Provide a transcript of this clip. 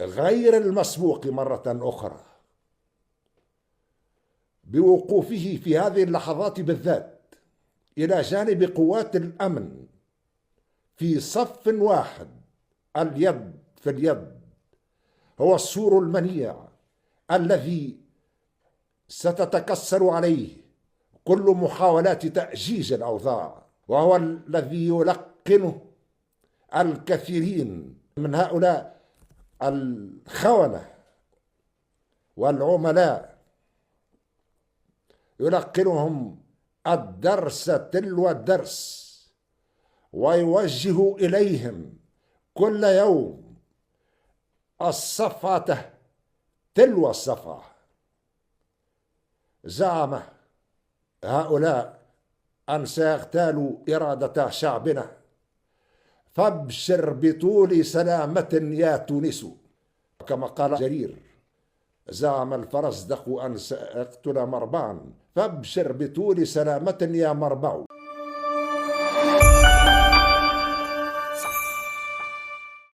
غير المسبوق مرة أخرى بوقوفه في هذه اللحظات بالذات إلى جانب قوات الأمن في صف واحد، اليد في اليد، هو السور المنيع الذي ستتكسر عليه كل محاولات تأجيج الأوضاع، وهو الذي يلقنه الكثيرين من هؤلاء الخونة والعملاء، يلقنهم الدرس تلو الدرس، ويوجه إليهم كل يوم الصفعة تلو الصفعة. زعم هؤلاء أن سيغتالوا إرادة شعبنا، فابشر بطول سلامة يا تونس، كما قال جرير. زعم الفرزدق أن سيقتل مربعا، فابشر بطول سلامة يا مربع.